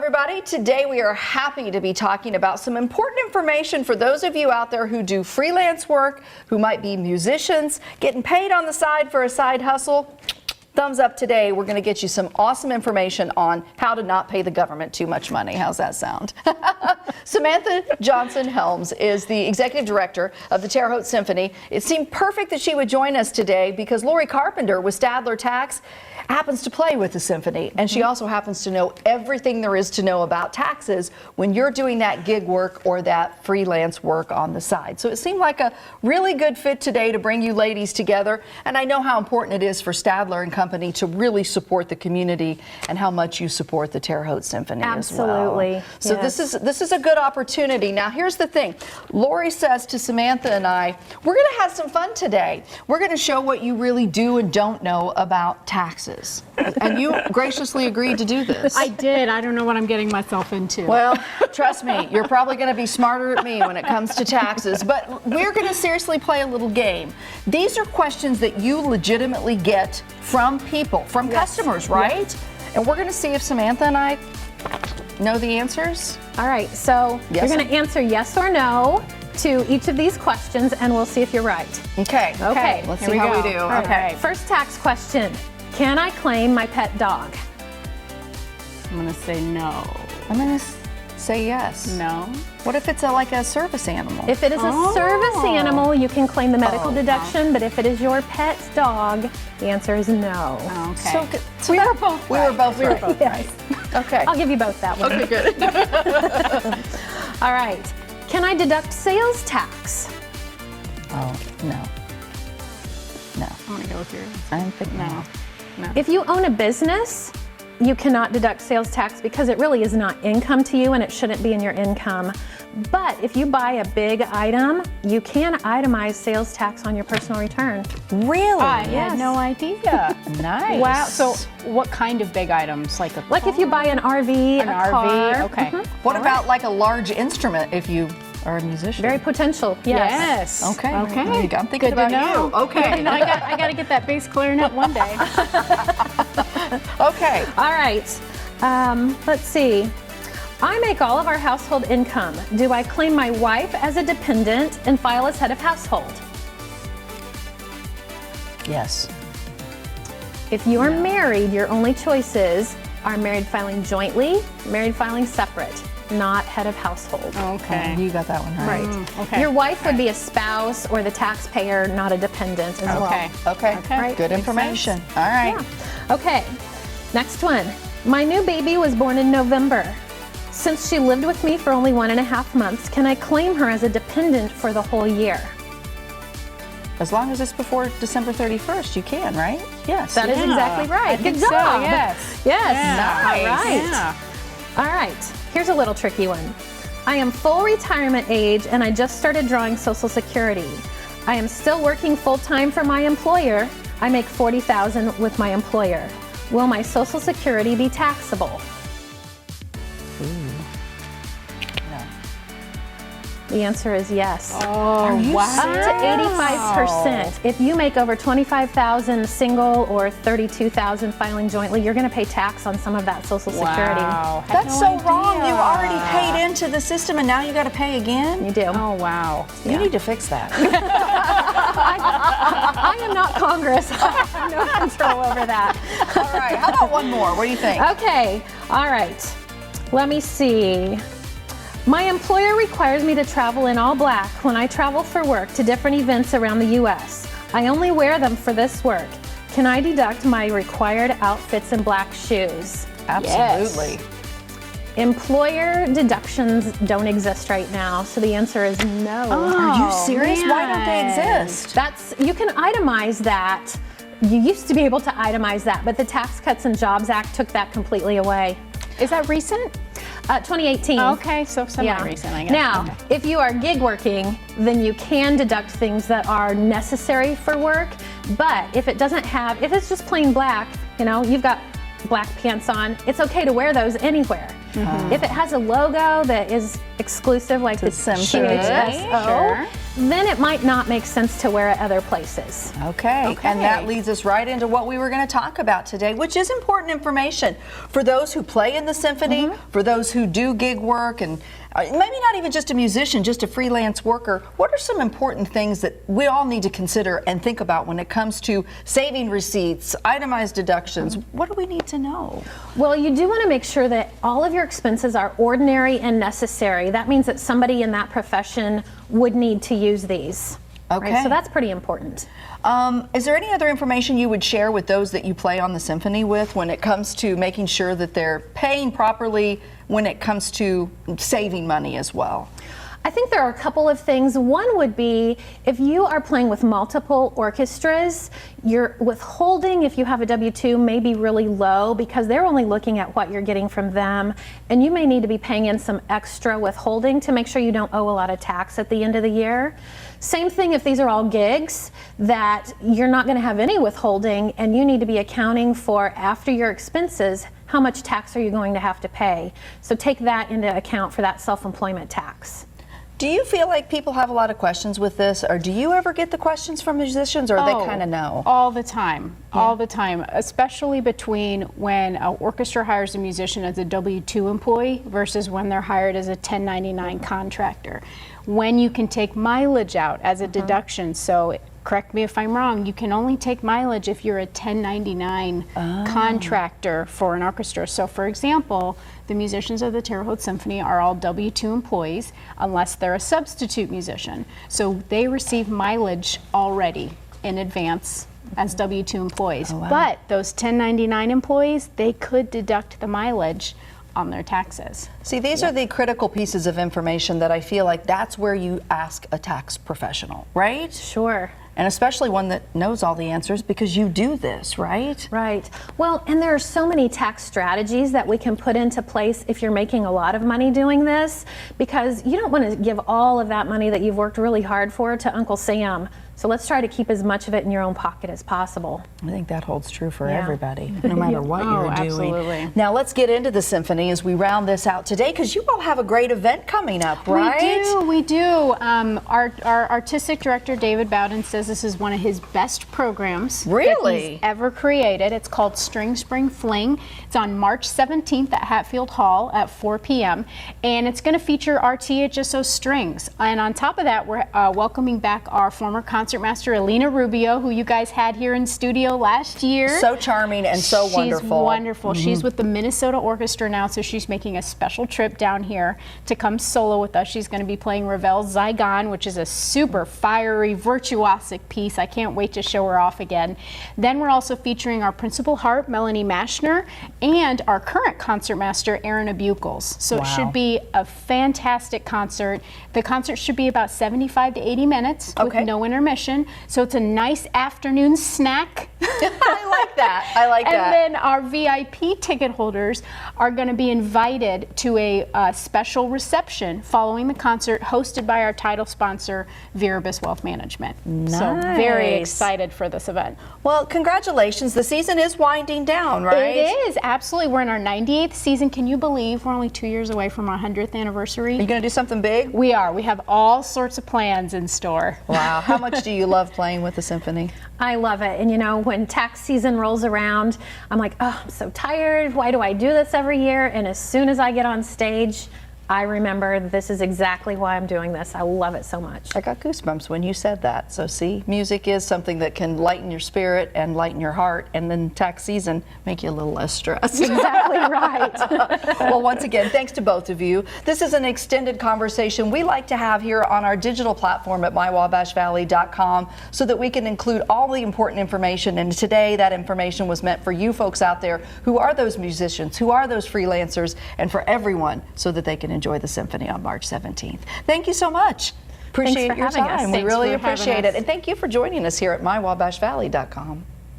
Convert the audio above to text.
everybody. Today we are happy to be talking about some important information for those of you out there who do freelance work, who might be musicians, getting paid on the side for a side hustle. Thumbs up today. We're going to get you some awesome information on how to not pay the government too much money. How's that sound? Samantha Johnson-Helms is the executive director of the Terre, Haute Symphony. It seemed perfect that she would join us today because Lori Carpenter with Stadler Tax happens to play with the symphony, and she also happens to know everything there is to know about taxes when you're doing that gig work or that freelance work on the side. So it seemed like a really good fit today to bring you ladies together, and I know how important it is for Stadler and Company to really support the community and how much you support the Terre Haute Symphony as well. Absolutely. So yes. this is a good opportunity. Now here's the thing. Lori says to Samantha and I, we're going to have some fun today. We're going to show what you really do and don't know about taxes. And you graciously agreed to do this. I did. I don't know what I'm getting myself into. Well, trust me, you're probably going to be smarter than me when it comes to taxes. But we're going to seriously play a little game. These are questions that you legitimately get from people, from customers, right? Yes. And we're going to see if Samantha and I know the answers. All right. So Yes. you're going to answer yes or no to each of these questions, and we'll see if you're right. Okay. Okay. Let's here see we how go. we do. All right. Okay. First tax question. Can I claim my pet dog? I'm gonna say no. I'm going to say yes. No. What if it's like a service animal? If it is a service animal, you can claim the medical Oh, deduction, but if it is your pet dog, the answer is no. Okay. So we were both right. Yes. Okay. I'll give you both that one. Okay, good. All right. Can I deduct sales tax? Oh, no. No. I'm gonna go with yours. I'm thinking No. No. If you own a business, you cannot deduct sales tax because it really is not income to you and it shouldn't be in your income. But if you buy a big item, you can itemize sales tax on your personal return. Really? I Yes. had no idea. Nice. Wow. So, what kind of big items? Like a Like if you buy an RV, an a RV? car. Okay. What about like a large instrument if you are a musician? Very potential, yes. Yes. Okay. Okay. I'm thinking Good to about know. you. Okay. No, I got to get that bass clarinet one day. Okay. All right. Let's see. I make all of our household income. Do I claim my wife as a dependent and file as head of household? Yes. If you are married, your only choices are married filing jointly, married filing separate, not head of household. Okay. You got that one right. Right. Okay. Your wife would be a spouse or the taxpayer, not a dependent as Okay. well. Okay. Right. Good Makes information. All right. Yeah. Okay. Next one. My new baby was born in November. Since she lived with me for only 1.5 months, can I claim her as a dependent for the whole year? As long as it's before December 31st, you can, right? Yes. That is exactly right. I Good think job. So, yes. Yes. Yeah. All right. Yeah. All right. Here's a little tricky one. I am full retirement age and I just started drawing Social Security. I am still working full-time for my employer. I make $40,000 with my employer. Will my Social Security be taxable? No. The answer is yes. Oh, you wow. Up to 85%. If you make over $25,000 single or $32,000 filing jointly, you're going to pay tax on some of that Social Security. Wow. Had That's no so wrong. idea. You already paid into the system and now you got to pay again? You do. Oh, wow. You need to fix that. I am not Congress. I have no control over that. All right. How about one more? What do you think? Okay. All right. Let me see. My employer requires me to travel in all black when I travel for work to different events around the U.S. I only wear them for this work. Can I deduct my required outfits and black shoes? Absolutely. Employer deductions don't exist right now, so the answer is no. Are you serious? Why don't they man. exist? You can itemize that. You used to be able to itemize that, but the Tax Cuts and Jobs Act took that completely away. Is that recent? 2018. Okay, so semi-recent, I guess. Now, Okay. if you are gig working, then you can deduct things that are necessary for work. But if it doesn't have, if it's just plain black, you know, you've got black pants on, it's okay to wear those anywhere. If it has a logo that is exclusive, like the Symphony. THSO, Sure. then it might not make sense to wear it other places. Okay, and that leads us right into what we were going to talk about today, which is important information for those who play in the symphony, for those who do gig work, and maybe not even just a musician, just a freelance worker. What are some important things that we all need to consider and think about when it comes to saving receipts, itemized deductions? What do we need to know? Well, you do want to make sure that all of your expenses are ordinary and necessary. That means that somebody in that profession would need to use these. Okay. Right? So that's pretty important. Is there any other information you would share with those that you play on the symphony with when it comes to making sure that they're paying properly when it comes to saving money as well? I think there are a couple of things. One would be if you are playing with multiple orchestras, your withholding, if you have a W-2, may be really low because they're only looking at what you're getting from them, and you may need to be paying in some extra withholding to make sure you don't owe a lot of tax at the end of the year. Same thing if these are all gigs that you're not going to have any withholding and you need to be accounting for after your expenses, how much tax are you going to have to pay? So take that into account for that self-employment tax. Do you feel like people have a lot of questions with this, or do you ever get the questions from musicians, or they kind of know? All the time, all the time, especially between when an orchestra hires a musician as a W-2 employee versus when they're hired as a 1099 contractor. When you can take mileage out as a deduction, so correct me if I'm wrong, you can only take mileage if you're a 1099 contractor for an orchestra. So for example, the musicians of the Terre, Haute Symphony are all W-2 employees unless they're a substitute musician. So they receive mileage already in advance as W-2 employees. But those 1099 employees, they could deduct the mileage on their taxes. See, these are the critical pieces of information that I feel like that's where you ask a tax professional, right? Sure. And especially one that knows all the answers because you do this, right? Right. Well, and there are so many tax strategies that we can put into place if you're making a lot of money doing this, because you don't want to give all of that money that you've worked really hard for to Uncle Sam. So let's try to keep as much of it in your own pocket as possible. I think that holds true for everybody, no matter what you're doing. Absolutely. Now let's get into the symphony as we round this out today, because you all have a great event coming up, right? We do. Our artistic director, David Bowden, says this is one of his best programs that he's ever created. It's called String Spring Fling. It's on March 17th at Hatfield Hall at 4 p.m. And it's going to feature our THSO strings. And on top of that, we're welcoming back our former concertmaster, Alina Rubio, who you guys had here in studio last year. So charming and so wonderful. She's wonderful. She's with the Minnesota Orchestra now, so she's making a special trip down here to come solo with us. She's going to be playing Ravel's Zygon, which is a super fiery, virtuosic piece. I can't wait to show her off again. Then we're also featuring our principal harp, Melanie Mashner, and our current concertmaster, Aaron Abuchels. So it should be a fantastic concert. The concert should be about 75 to 80 minutes with no intermission. So it's a nice afternoon snack. I like that. I like that. And then our VIP ticket holders are going to be invited to a special reception following the concert, hosted by our title sponsor, Viribus Wealth Management. Nice. So very excited for this event. Well, congratulations. The season is winding down, right? It is, absolutely. We're in our 98th season. Can you believe we're only 2 years away from our 100th anniversary? Are you going to do something big? We are. We have all sorts of plans in store. Wow. How much do you love playing with the symphony? I love it. And you know, when tax season rolls around, I'm like, oh, I'm so tired. Why do I do this every year? And as soon as I get on stage, I remember this is exactly why I'm doing this. I love it so much. I got goosebumps when you said that. So see, music is something that can lighten your spirit and lighten your heart, and then tax season make you a little less stressed. Exactly right. Well, once again, thanks to both of you. This is an extended conversation we like to have here on our digital platform at mywabashvalley.com so that we can include all the important information. And today that information was meant for you folks out there who are those musicians, who are those freelancers, and for everyone so that they can enjoy the symphony on March 17th. Thank you so much. Appreciate your time. We really appreciate it. And thank you for joining us here at mywabashvalley.com.